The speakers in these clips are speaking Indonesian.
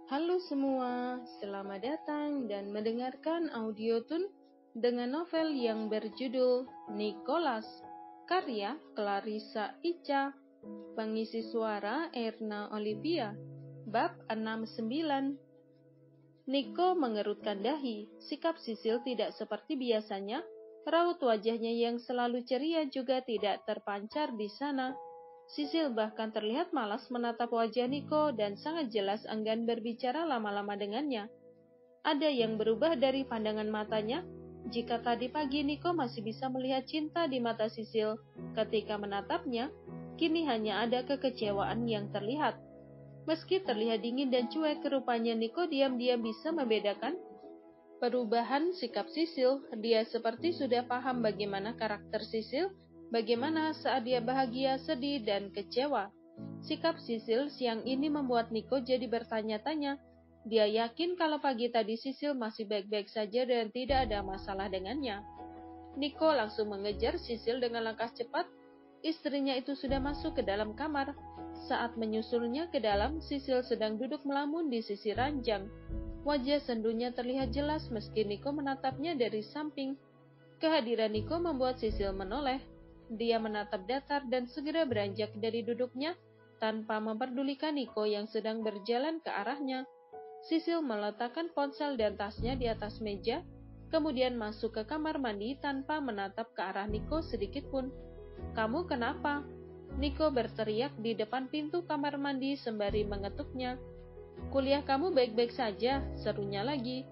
Halo semua, selamat datang dan mendengarkan audio tun dengan novel yang berjudul Nicholas, karya Clarissa Ica, pengisi suara Erna Olivia, bab 69. Nico mengerutkan dahi, sikap Sisil tidak seperti biasanya, raut wajahnya yang selalu ceria juga tidak terpancar di sana. Sisil bahkan terlihat malas menatap wajah Nico dan sangat jelas enggan berbicara lama-lama dengannya. Ada yang berubah dari pandangan matanya. Jika tadi pagi Nico masih bisa melihat cinta di mata Sisil ketika menatapnya, kini hanya ada kekecewaan yang terlihat. Meski terlihat dingin dan cuek, rupanya Nico diam-diam bisa membedakan perubahan sikap Sisil. Dia seperti sudah paham bagaimana karakter Sisil, bagaimana saat dia bahagia, sedih, dan kecewa. Sikap Sisil siang ini membuat Nico jadi bertanya-tanya. Dia yakin kalau pagi tadi Sisil masih baik-baik saja dan tidak ada masalah dengannya. Nico langsung mengejar Sisil dengan langkah cepat. Istrinya itu sudah masuk ke dalam kamar. Saat menyusulnya ke dalam, Sisil sedang duduk melamun di sisi ranjang. Wajah sendunya terlihat jelas meski Nico menatapnya dari samping. Kehadiran Nico membuat Sisil menoleh. Dia menatap datar dan segera beranjak dari duduknya tanpa memperdulikan Nico yang sedang berjalan ke arahnya. Sisil meletakkan ponsel dan tasnya di atas meja, kemudian masuk ke kamar mandi tanpa menatap ke arah Nico sedikit pun. "Kamu kenapa?" Nico berteriak di depan pintu kamar mandi sembari mengetuknya. "Kuliah kamu baik-baik saja," serunya lagi.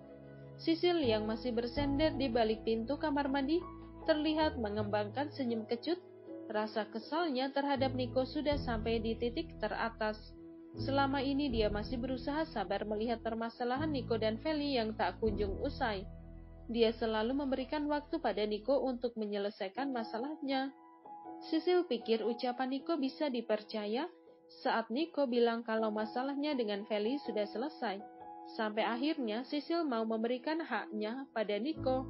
Sisil yang masih bersender di balik pintu kamar mandi terlihat mengembangkan senyum kecut. Rasa kesalnya terhadap Nico sudah sampai di titik teratas. Selama ini dia masih berusaha sabar melihat permasalahan Nico dan Feli yang tak kunjung usai. Dia selalu memberikan waktu pada Nico untuk menyelesaikan masalahnya. Sisil pikir ucapan Nico bisa dipercaya saat Nico bilang kalau masalahnya dengan Feli sudah selesai. Sampai akhirnya Sisil mau memberikan haknya pada Nico.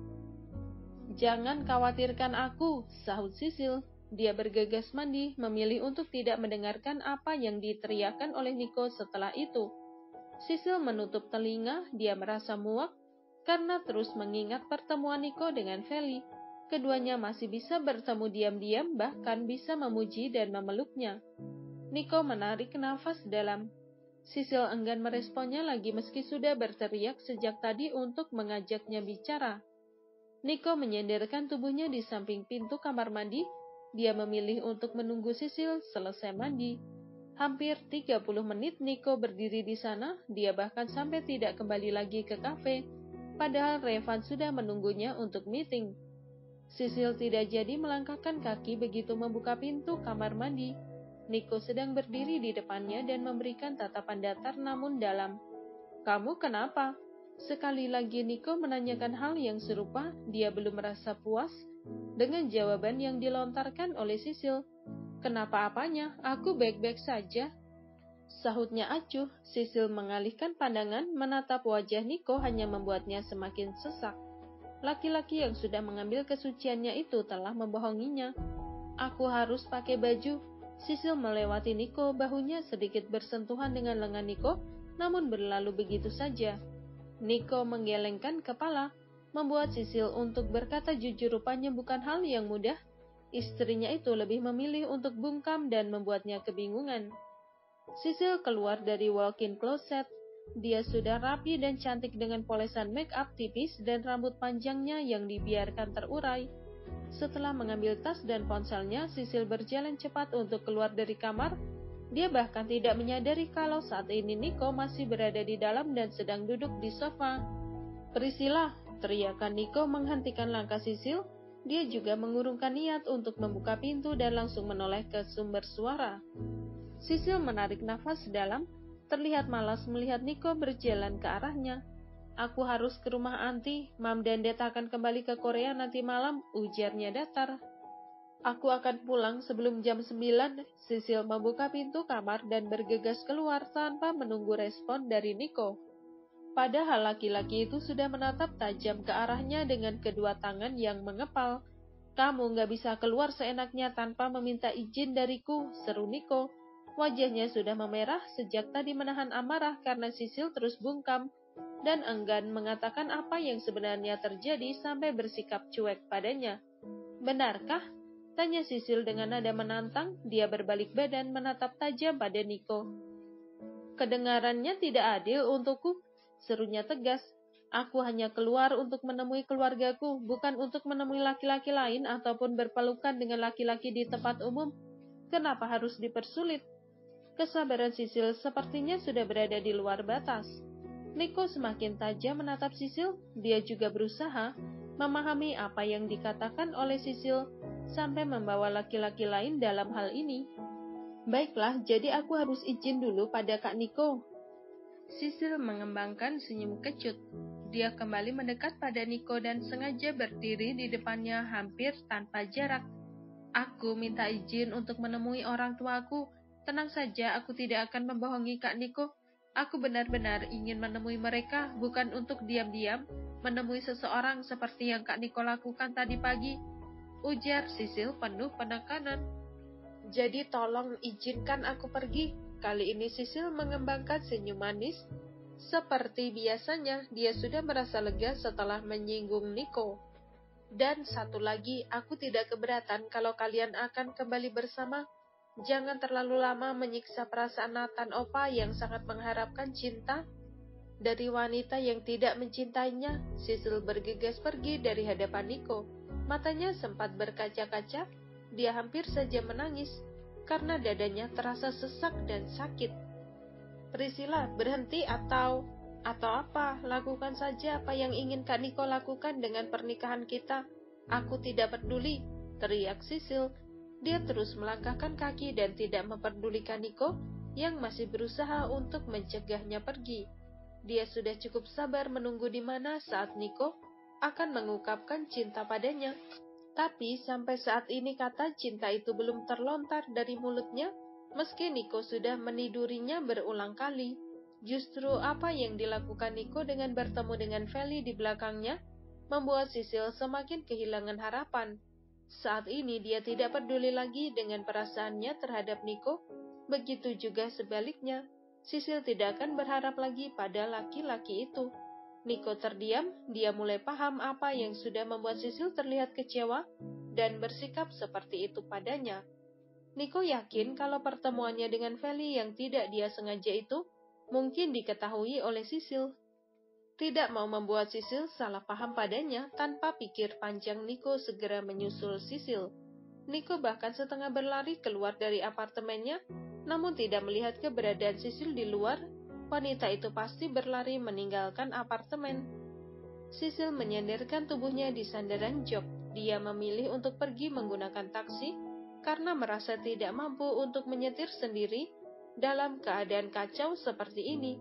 "Jangan khawatirkan aku," sahut Sisil. Dia bergegas mandi, memilih untuk tidak mendengarkan apa yang diteriakkan oleh Nico setelah itu. Sisil menutup telinga, dia merasa muak karena terus mengingat pertemuan Nico dengan Feli. Keduanya masih bisa bertemu diam-diam, bahkan bisa memuji dan memeluknya. Nico menarik nafas dalam. Sisil enggan meresponnya lagi meski sudah berteriak sejak tadi untuk mengajaknya bicara. Nico menyenderkan tubuhnya di samping pintu kamar mandi. Dia memilih untuk menunggu Sisil selesai mandi. Hampir 30 menit Nico berdiri di sana, dia bahkan sampai tidak kembali lagi ke kafe. Padahal Revan sudah menunggunya untuk meeting. Sisil tidak jadi melangkahkan kaki begitu membuka pintu kamar mandi. Nico sedang berdiri di depannya dan memberikan tatapan datar namun dalam. "Kamu kenapa?" Sekali lagi Nico menanyakan hal yang serupa. Dia belum merasa puas dengan jawaban yang dilontarkan oleh Sisil. "Kenapa apanya? Aku baik-baik saja," sahutnya acuh. Sisil mengalihkan pandangan, menatap wajah Nico hanya membuatnya semakin sesak. Laki-laki yang sudah mengambil kesuciannya itu telah membohonginya. "Aku harus pakai baju." Sisil melewati Nico, bahunya sedikit bersentuhan dengan lengan Nico, namun berlalu begitu saja. Nico menggelengkan kepala, membuat Sisil untuk berkata jujur rupanya bukan hal yang mudah. Istrinya itu lebih memilih untuk bungkam dan membuatnya kebingungan. Sisil keluar dari walk-in closet. Dia sudah rapi dan cantik dengan polesan make up tipis dan rambut panjangnya yang dibiarkan terurai. Setelah mengambil tas dan ponselnya, Sisil berjalan cepat untuk keluar dari kamar. Dia bahkan tidak menyadari kalau saat ini Nico masih berada di dalam dan sedang duduk di sofa. "Priscilla!" teriakan Nico menghentikan langkah Sisil. Dia juga mengurungkan niat untuk membuka pintu dan langsung menoleh ke sumber suara. Sisil menarik nafas dalam, terlihat malas melihat Nico berjalan ke arahnya. "Aku harus ke rumah Anti, Mam dan Dad akan kembali ke Korea nanti malam," ujarnya datar. "Aku akan pulang sebelum jam 9. Sisil membuka pintu kamar dan bergegas keluar tanpa menunggu respon dari Nico. Padahal laki-laki itu sudah menatap tajam ke arahnya dengan kedua tangan yang mengepal. "Kamu nggak bisa keluar seenaknya tanpa meminta izin dariku," seru Nico. Wajahnya sudah memerah sejak tadi menahan amarah karena Sisil terus bungkam dan enggan mengatakan apa yang sebenarnya terjadi sampai bersikap cuek padanya. "Benarkah?" tanya Sisil dengan nada menantang. Dia berbalik badan menatap tajam pada Niko. "Kedengarannya tidak adil untukku," serunya tegas. "Aku hanya keluar untuk menemui keluargaku, bukan untuk menemui laki-laki lain ataupun berpelukan dengan laki-laki di tempat umum. Kenapa harus dipersulit?" Kesabaran Sisil sepertinya sudah berada di luar batas. Niko semakin tajam menatap Sisil. Dia juga berusaha memahami apa yang dikatakan oleh Sisil sampai membawa laki-laki lain dalam hal ini. "Baiklah, jadi aku harus izin dulu pada Kak Niko." Sisil mengembangkan senyum kecut. Dia kembali mendekat pada Niko dan sengaja berdiri di depannya hampir tanpa jarak. "Aku minta izin untuk menemui orang tuaku. Tenang saja, aku tidak akan membohongi Kak Niko. Aku benar-benar ingin menemui mereka, bukan untuk diam-diam menemui seseorang seperti yang Kak Niko lakukan tadi pagi," ujar Sisil penuh penekanan. "Jadi tolong izinkan aku pergi." Kali ini Sisil mengembangkan senyum manis. Seperti biasanya, dia sudah merasa lega setelah menyinggung Niko. "Dan satu lagi, aku tidak keberatan kalau kalian akan kembali bersama. Jangan terlalu lama menyiksa perasaan Nathan Opa yang sangat mengharapkan cinta dari wanita yang tidak mencintainya." Sisil bergegas pergi dari hadapan Niko. Matanya sempat berkaca-kaca. Dia hampir saja menangis karena dadanya terasa sesak dan sakit. "Priscilla, berhenti atau apa? Lakukan saja apa yang ingin Kak Niko lakukan dengan pernikahan kita. Aku tidak peduli," teriak Sisil. Dia terus melangkahkan kaki dan tidak memperdulikan Niko yang masih berusaha untuk mencegahnya pergi. Dia sudah cukup sabar menunggu di mana saat Niko akan mengungkapkan cinta padanya. Tapi sampai saat ini kata cinta itu belum terlontar dari mulutnya, meski Niko sudah menidurinya berulang kali. Justru apa yang dilakukan Niko dengan bertemu dengan Feli di belakangnya membuat Sisil semakin kehilangan harapan. Saat ini dia tidak peduli lagi dengan perasaannya terhadap Niko. Begitu juga sebaliknya, Sisil tidak akan berharap lagi pada laki-laki itu. Niko terdiam. Dia mulai paham apa yang sudah membuat Sisil terlihat kecewa dan bersikap seperti itu padanya. Niko yakin kalau pertemuannya dengan Feli yang tidak dia sengaja itu mungkin diketahui oleh Sisil. Tidak mau membuat Sisil salah paham padanya, tanpa pikir panjang Niko segera menyusul Sisil. Niko bahkan setengah berlari keluar dari apartemennya, namun tidak melihat keberadaan Sisil di luar. Wanita itu pasti berlari meninggalkan apartemen. Sisil menyenderkan tubuhnya di sandaran jok. Dia memilih untuk pergi menggunakan taksi karena merasa tidak mampu untuk menyetir sendiri dalam keadaan kacau seperti ini.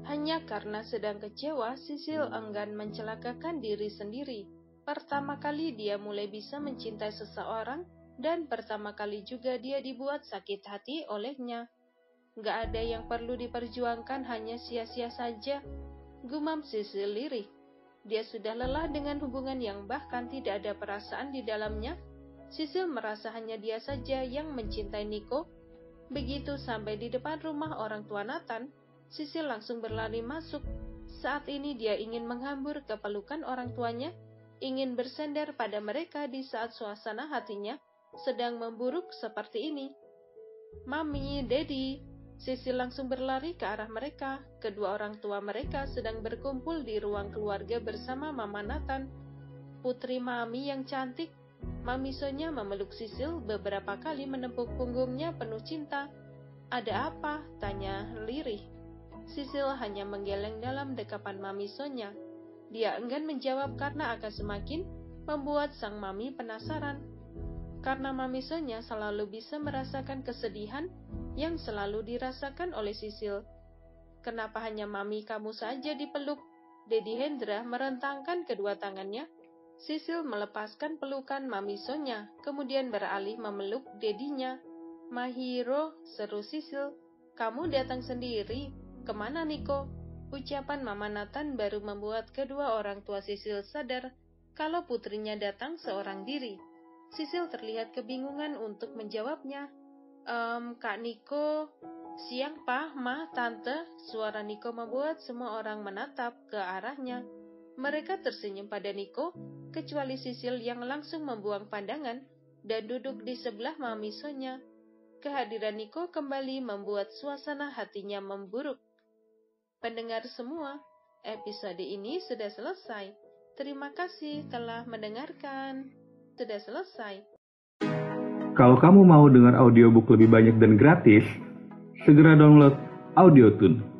Hanya karena sedang kecewa, Sisil enggan mencelakakan diri sendiri. Pertama kali dia mulai bisa mencintai seseorang, dan pertama kali juga dia dibuat sakit hati olehnya. "Gak ada yang perlu diperjuangkan, hanya sia-sia saja," gumam Sisil lirih. Dia sudah lelah dengan hubungan yang bahkan tidak ada perasaan di dalamnya. Sisil merasa hanya dia saja yang mencintai Niko. Begitu sampai di depan rumah orang tua Nathan, Sisil langsung berlari masuk. Saat ini dia ingin menghambur ke pelukan orang tuanya, ingin bersandar pada mereka di saat suasana hatinya sedang memburuk seperti ini. "Mami, Daddy." Sisil langsung berlari ke arah mereka. Kedua orang tua mereka sedang berkumpul di ruang keluarga bersama Mama Nathan, putri Mami yang cantik. Mami Sonya memeluk Sisil beberapa kali, menepuk punggungnya penuh cinta. "Ada apa?" tanya lirih. Sisil hanya menggeleng dalam dekapan Mami Sonya. Dia enggan menjawab karena akan semakin membuat sang Mami penasaran. Karena Mami Sonya selalu bisa merasakan kesedihan yang selalu dirasakan oleh Sisil. "Kenapa hanya Mami kamu saja dipeluk?" Dedi Hendra merentangkan kedua tangannya. Sisil melepaskan pelukan Mami Sonya, kemudian beralih memeluk dedinya. "Mahiro," seru Sisil, "kamu datang sendiri? Kemana Niko?" Ucapan Mama Nathan baru membuat kedua orang tua Sisil sadar kalau putrinya datang seorang diri. Sisil terlihat kebingungan untuk menjawabnya. Kak Niko, siang Pak, Ma, Tante. Suara Niko membuat semua orang menatap ke arahnya. Mereka tersenyum pada Niko, kecuali Sisil yang langsung membuang pandangan dan duduk di sebelah Mami Sonya. Kehadiran Niko kembali membuat suasana hatinya memburuk. Pendengar semua, episode ini sudah selesai. Terima kasih telah mendengarkan. Sudah selesai. Kalau kamu mau dengar audiobook lebih banyak dan gratis, segera download Audiotune.